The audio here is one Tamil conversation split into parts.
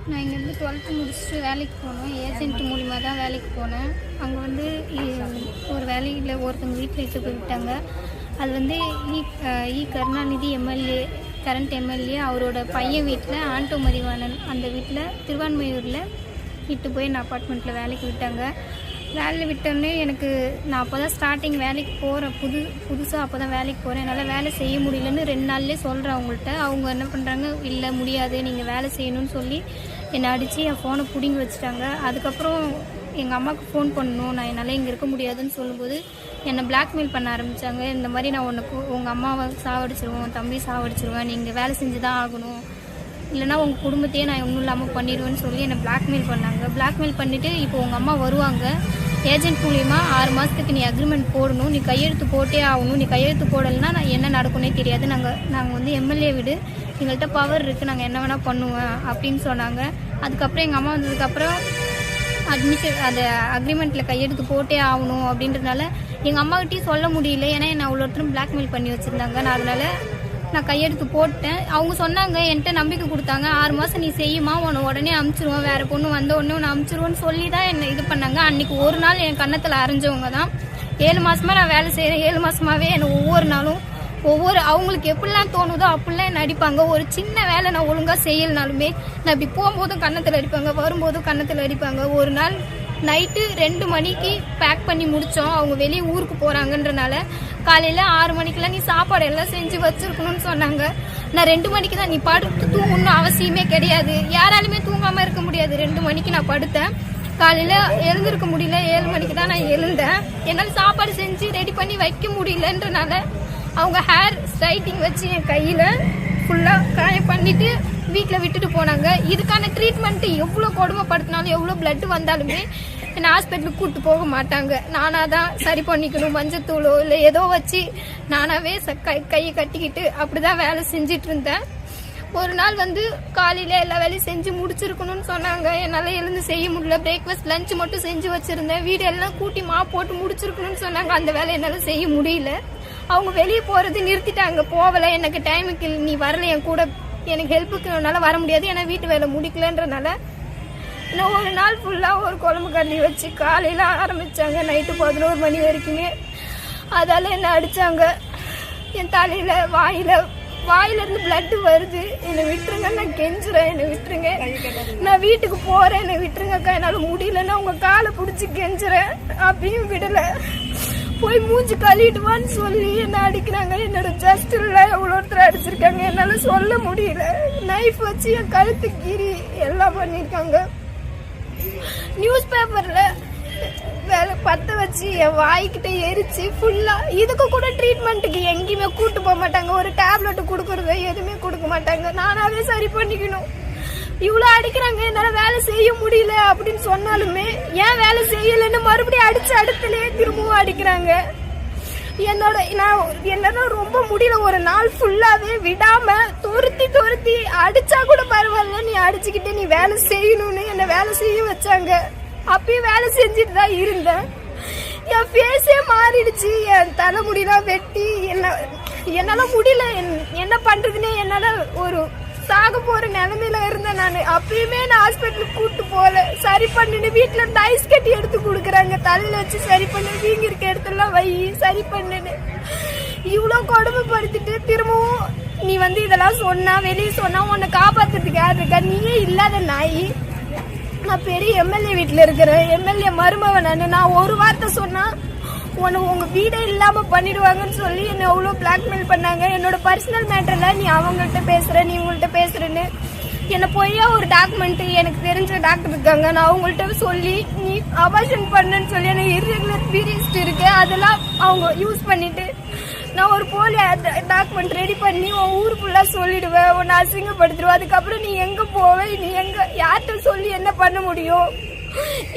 நான் இங்கேருந்து 12th முடிச்சுட்டு வேலைக்கு போனோம். ஏஜென்ட் மூலிமா தான் வேலைக்கு போனேன். அங்கே வந்து ஒரு வேலையில் ஒருத்தவங்க வீட்டில் இட்டு போய் விட்டாங்க. அது வந்து கருணாநிதி எம்எல்ஏ, கரண்ட் எம்எல்ஏ அவரோட பையன் வீட்டில் ஆண்டோ மதிவாணன் அந்த வீட்டில் திருவான்மையூரில் இட்டு போய் என் அப்பார்ட்மெண்ட்டில் வேலைக்கு விட்டாங்க. வேலையில் விட்டோடனே நான் அப்போ தான் ஸ்டார்டிங் வேலைக்கு போகிறேன். புதுசாக அப்போ தான் வேலைக்கு போகிறேன். என்னால் வேலை செய்ய முடியலன்னு 2 நாள்லேயே சொல்கிறேன் அவங்கள்ட்ட. அவங்க என்ன பண்ணுறாங்க, இல்லை முடியாது, நீங்கள் வேலை செய்யணும்னு சொல்லி என்னை அடித்து என் ஃபோனை பிடுங்கி வச்சுட்டாங்க. அதுக்கப்புறம் எங்கள் அம்மாவுக்கு ஃபோன் பண்ணணும், நான் என்னால் இங்கே இருக்க முடியாதுன்னு சொல்லும்போது என்னை பிளாக்மெயில் பண்ண ஆரம்பித்தாங்க. இந்த மாதிரி நான் உங்கள் அம்மாவை சாவடிச்சிருவேன், தம்பி சாவடிச்சிருவேன், நீங்கள் வேலை செஞ்சு தான் ஆகணும், இல்லைனா உங்கள் குடும்பத்தையே நான் ஒன்றும் இல்லாமல் பண்ணிடுவேன்னு சொல்லி என்னை பிளாக்மெயில் பண்ணாங்க. பிளாக்மெயில் பண்ணிவிட்டு இப்போ உங்கள் அம்மா வருவாங்க, ஏஜென்ட் மூலிமா 6 மாதத்துக்கு நீ அக்ரிமெண்ட் போடணும், நீ கையெழுத்து போட்டே ஆகணும், நீ கையெழுத்து போடலைன்னா நான் என்ன நடக்குன்னே தெரியாது, நாங்கள் வந்து எம்எல்ஏ வீடு, எங்கள்கிட்ட பவர் இருக்குது, நாங்கள் என்ன வேணால் பண்ணுவேன் அப்படின்னு சொன்னாங்க. அதுக்கப்புறம் எங்கள் அம்மா வந்ததுக்கப்புறம் அந்த அக்ரிமெண்ட்டில் கையெழுத்து போட்டே ஆகணும் அப்படின்றதுனால எங்கள் அம்மாக்கிட்டையும் சொல்ல முடியல. ஏன்னா என்னை அவ்வளோ ஒருத்தரும் பிளாக்மெயில் பண்ணி வச்சுருந்தாங்க. நான் கையெழுத்து போட்டேன். அவங்க சொன்னாங்க, என்கிட்ட நம்பிக்கை கொடுத்தாங்க, 6 மாதம் நீ செய்யுமா, உன்னை உடனே அமுச்சிருவோம், வேறு பொண்ணு வந்த உடனே உன்னை அமுச்சிருவோன்னு சொல்லி தான் என்னை இது பண்ணாங்க. அன்றைக்கி ஒரு நாள் என் கன்னத்தில் அரைஞ்சவங்க தான். 7 மாதமாக நான் வேலை செய்கிறேன். 7 மாதமாகவே என்னை ஒவ்வொரு நாளும் அவங்களுக்கு எப்படிலாம் தோணுதோ அப்படிலாம் என்னை அடிப்பாங்க. ஒரு சின்ன வேலை நான் ஒழுங்காக செய்யலனாலுமே நான் இப்படி போகும்போதும் கன்னத்தில் அடிப்பாங்க, வரும்போதும் கன்னத்தில் அடிப்பாங்க. ஒரு நாள் நைட்டு 2 மணிக்கு பேக் பண்ணி முடித்தோம். அவங்க வெளியே ஊருக்கு போகிறாங்கன்றனால காலையில் 6 மணிக்கெலாம் நீ சாப்பாடு எல்லாம் செஞ்சு வச்சுருக்கணும்னு சொன்னாங்க. நான் 2 மணிக்கு தான், நீ படுத்து தூங்கணும்னு அவசியமே கிடையாது, யாராலுமே தூங்காமல் இருக்க முடியாது. 2 மணிக்கு நான் படுத்தேன். காலையில் எழுந்திருக்க முடியல, 7 மணிக்கு தான் நான் எழுந்தேன். என்னால் சாப்பாடு செஞ்சு ரெடி பண்ணி வைக்க முடியலன்றனால அவங்க ஹேர் ஸ்ட்ரைட்டிங் வச்சு என் கையில் ஃபுல்லாக காயம் பண்ணிவிட்டு வீட்டில் விட்டுட்டு போனாங்க. இதுக்கான ட்ரீட்மெண்ட்டு எவ்வளோ கொடுமைப்படுத்தினாலும் எவ்வளோ பிளட்டு வந்தாலுமே என்னை ஹாஸ்பிட்டலுக்கு கூப்பிட்டு போக மாட்டாங்க. நானாக தான் சரி பண்ணிக்கணும், மஞ்சத்தூளோ இல்லை ஏதோ வச்சு நானாகவே கையை கட்டிக்கிட்டு அப்படி தான் வேலை செஞ்சிட்டு இருந்தேன். ஒரு நாள் வந்து காலையில் எல்லா வேலையும் செஞ்சு முடிச்சிருக்கணும்னு சொன்னாங்க. என்னால் எழுந்து செய்ய முடியல. பிரேக்ஃபாஸ்ட் லஞ்ச் மட்டும் செஞ்சு வச்சுருந்தேன். வீடு எல்லாம் கூட்டி போட்டு முடிச்சிருக்கணும்னு சொன்னாங்க. அந்த வேலை என்னால் செய்ய முடியல. அவங்க வெளியே போகிறது நிறுத்திட்டாங்க, போகலை, எனக்கு டைமுக்கு நீ வரல, என் கூட எனக்கு ஹெல்ப்புக்கு என்னால் வர முடியாது, ஏன்னா வீட்டு வேலை முடிக்கலன்றனால நான் ஒரு நாள் ஃபுல்லாக ஒரு குழம்பு கறி வச்சு காலையில் ஆரம்பித்தாங்க, நைட்டு 11 மணி வரைக்குமே. அதால் என்னை அடித்தாங்க. என் தலையில் வாயிலிருந்து பிளட்டு வருது, என்னை விட்டுருங்க, நான் கெஞ்சுறேன், என்னை விட்டுருங்க, நான் வீட்டுக்கு போகிறேன், என்னை விட்டுருங்கக்கா, என்னால் முடியலன்னா உங்கள் காலை பிடிச்சி கெஞ்சுறேன். அப்படியும் விடலை. போய் மூஞ்சி கழுவிடுவான்னு சொல்லி என்ன அடிக்கிறாங்க. என்னோட ஜஸ்டில் எவ்வளோ ஒருத்தர் அடிச்சிருக்காங்க, என்னால் சொல்ல முடியல. நைஃப் வச்சு என் கழுத்து கீறி எல்லாம் பண்ணியிருக்காங்க. நியூஸ் பேப்பரில் வேலை பற்ற வச்சு என் வாய்க்கிட்ட எரிச்சு ஃபுல்லாக. இதுக்கு கூட ட்ரீட்மெண்ட்டுக்கு எங்கேயுமே கூட்டு போக மாட்டாங்க. ஒரு டேப்லெட்டு கொடுக்குறது எதுவுமே கொடுக்க மாட்டாங்க. நானாவே சரி பண்ணிக்கணும். இவ்வளோ அடிக்கிறாங்க, என்னால் வேலை செய்ய முடியல அப்படின்னு சொன்னாலுமே ஏன் வேலை செய்யலைன்னு மறுபடியும் அடிச்சு அடுத்துலேயே திரும்பவும் அடிக்கிறாங்க. என்னால ரொம்ப முடியல. ஒரு நாள் ஃபுல்லாவே விடாம துருத்தி அடிச்சா கூட பரவாயில்ல, நீ அடிச்சுக்கிட்டு நீ வேலை செய்யணும்னு என்னை வேலை செய்ய வச்சாங்க. அப்பயும் வேலை செஞ்சுட்டு தான் இருந்தேன். என் ஃபேஸே மாறிடுச்சு. என் தலைமுடிலாம் வெட்டி என்னால முடியல. என்ன பண்றதுன்னே என்னால ஒரு சாக போற நிலைமையில இருந்தேன் நான். அப்பயுமே நான் ஹாஸ்பிட்டலுக்கு கூட்டு போல. சரி பண்ணுன்னு வீட்டுல இருந்து ஐஸ் கட்டி எடுத்து கொடுக்குறாங்க, தலையில வச்சு சரி பண்ணு, வீங்க இருக்க இடத்துலாம் வை, சரி பண்ணுன்னு இவ்வளோ கொடுமைப்படுத்திட்டு திரும்பவும் நீ வந்து இதெல்லாம் சொன்னா, வெளியே சொன்னா உன்னை காப்பாத்துறதுக்கு யார் இருக்கா, நீயே இல்லாத நாய். நான் பெரிய எம்எல்ஏ வீட்டில் இருக்கிறேன், எம்எல்ஏ மருமவன் நான் ஒரு வார்த்தை சொன்னா உங்க வீடே இல்லாம பண்ணிடுவாங்கன்னு சொல்லி என்னை அவ்வளோ பிளாக்மெயில் பண்ணாங்க. என்னோட பர்சனல் மேட்டர்ல நீ அவங்கள்ட்ட பேசுற, நீ உங்கள்கிட்ட பேசுறேன்னு என்னை போய் ஒரு டாக்குமெண்ட் எனக்கு தெரிஞ்ச டாக்டர் இருக்காங்க, நான் அவங்கள்ட்ட சொல்லி நீ அபார்ஷன் பண்ணுன்னு சொல்லி எனக்கு இர்ரெகுலர் பீரியட்ஸ் இருக்கு, அதெல்லாம் அவங்க யூஸ் பண்ணிட்டு நான் ஒரு போலி டாக்குமெண்ட் ரெடி பண்ணி உன் ஊர் ஃபுல்லாக சொல்லிடுவேன், உன்னை அசிங்கப்படுத்திடுவேன். அதுக்கப்புறம் நீ எங்கே போவே, நீ எங்கே யார்கிட்ட சொல்லி என்ன பண்ண முடியும்,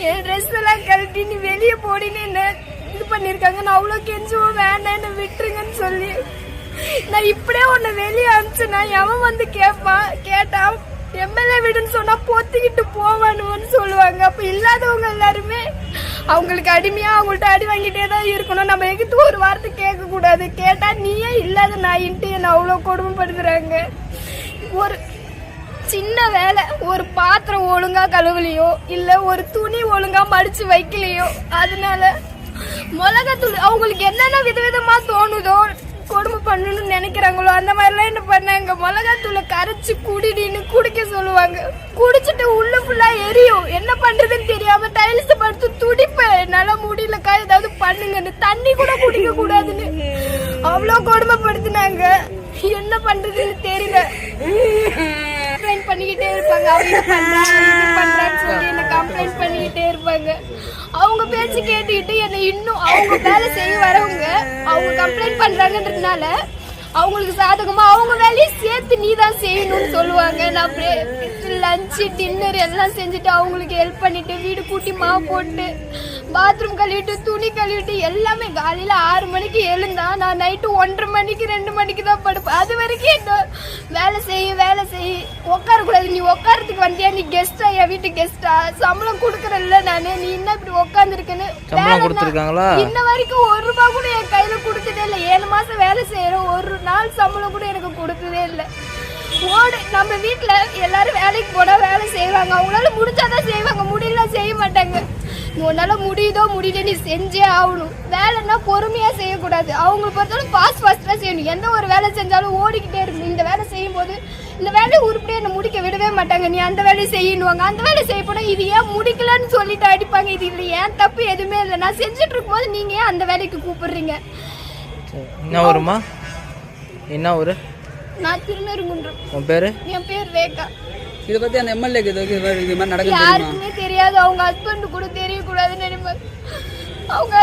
என் ட்ரெஸ் எல்லாம் கழட்டி நீ வெளியே போடின்னு என்ன இது பண்ணியிருக்காங்க. நான் அவ்வளோ கெஞ்சுவோம், வேண்டாம் என்ன விட்டுருங்கன்னு சொல்லி. நான் இப்படியே உன்னை வெளியே அனுப்பிச்சேன்னா எவன் வந்து கேட்டா எம்எல்ஏ வீடுன்னு சொன்னா பொத்திக்கிட்டு போவானுன்னு சொல்லுவாங்க. அப்ப இல்லாதவங்க எல்லாருமே அவங்களுக்கு அடிமையா அவங்கள்ட்ட அடி வாங்கிட்டே தான் இருக்கணும். நம்ம எகிட்ட ஒரு வார்த்தை கேட்க கூடாது. கேட்டா நீயே இல்லாத நாயின்ட்டு என்ன அவ்வளோ கொடுமைப்படுத்துறாங்க. சின்ன வேலை, ஒரு பாத்திரம் ஒழுங்கா கழுவலையோ இல்ல ஒரு துணி ஒழுங்கா மடிச்சு வைக்கலையோ, அதனால மிளகாத்தூள் அவங்களுக்கு என்னென்ன விதவிதமா தோணுதோ கொடுமை பண்ணணும்னு நினைக்கிறாங்களோ அந்த மாதிரிலாம் என்ன பண்ணாங்க. மிளகாத்தூளை கரைச்சி குடிடின்னு குடிக்க சொல்லுவாங்க. குடிச்சிட்டு உள்ள ஃபுல்லா எரியும். என்ன பண்றதுன்னு தெரியாம டைல்ஸ் படுத்து துடிப்பேன். என்னால முடியலக்கா ஏதாவது பண்ணுங்கன்னு. தண்ணி கூட குடிக்க கூடாதுன்னு அவ்வளோ கொடுமைப்படுத்தினாங்க. என்ன பண்றதுன்னு தெரியல. கம்ப்ளைண்ட் பண்ணிக்கிட்டே இருப்பாங்க. அவங்க பண்றான்னு சொல்லி என்ன கம்ப்ளைண்ட் பண்ணிக்கிட்டே இருப்பாங்க. அவங்க பேச்சு கேட்டுக்கிட்டு என்னை இன்னும் அவங்க வேலை செய்ய வரவங்க அவங்க கம்ப்ளைண்ட் பண்றாங்கன்றதுனால அவங்களுக்கு சாதகமா அவங்க வேலையை சேர்த்து நீ தான் செய்யணும்னு சொல்லுவாங்க. நான் லஞ்சு டின்னர் எல்லாம் செஞ்சுட்டு அவங்களுக்கு ஹெல்ப் பண்ணிட்டு வீடு கூட்டி மாவு போட்டு பாத்ரூம் கழுவிட்டு துணி கழுவிட்டு எல்லாமே காலையில 6 மணிக்கு எழுந்தா நான் நைட்டு 1:30 மணிக்கு 2 மணிக்கு தான் படுப்பேன். அது வரைக்கும் என்ன வேலை செய்ய உட்காரக்கூடாது. நீ உட்காரத்துக்கு வந்தியா? நீ கெஸ்டா? என் வீட்டு கெஸ்டா? சம்பளம் கொடுக்கறல்ல நானு. நீ என்ன இப்படி உட்காந்துருக்குன்னு இன்ன வரைக்கும் 1 ரூபாய் கூட என் கையில கொடுத்ததே இல்லை. 7 மாசம் வேலை செய்யறோம். 1 நாள் சம்பளம் கூட எனக்கு கொடுத்ததே இல்லை. நம்ம வீட்டுல எல்லாரும் வேலைக்கு போனா வேலை செய்வாங்க. அவங்களால முடிஞ்சாதான் செய்வாங்க, முடியல செய்ய மாட்டாங்க. உன்னால முடியுதோ முடியல நீ செஞ்சே ஆகணும். வேலைன்னா பொறுமையா செய்யக்கூடாது. அவங்களை பொறுத்தாலும் ஃபாஸ்டா செய்யணும். எந்த ஒரு வேலை செஞ்சாலும் ஓடிக்கிட்டே இருக்கணும். இந்த வேலை செய்யும் போது இந்த வேலையை உருப்படியா என்ன முடிக்க விடவே மாட்டாங்க. நீ அந்த வேலையை செய்யணுவாங்க. அந்த வேலை செய்ய போனா இது ஏன் முடிக்கலன்னு சொல்லிட்டு அடிப்பாங்க. இது இல்லை ஏன் தப்பு எதுவுமே இல்லை. நான் செஞ்சுட்டு இருக்கும் போது நீங்க ஏன் அந்த வேலைக்கு கூப்பிடுறீங்க? என்ன ஊருமா? என்ன ஊரு? நான் திருநெருங்குன்றம். உன் பேரு? என் பேர் ரேகா. இதை பத்தி அந்த எம்எல்ஏக்கு இது மாதிரி நடக்குது யாருக்குமே தெரியாது. அவங்க ஹஸ்பண்ட் கூட தெரியக்கூடாதுன்னு நினைப்பாங்க. அவங்க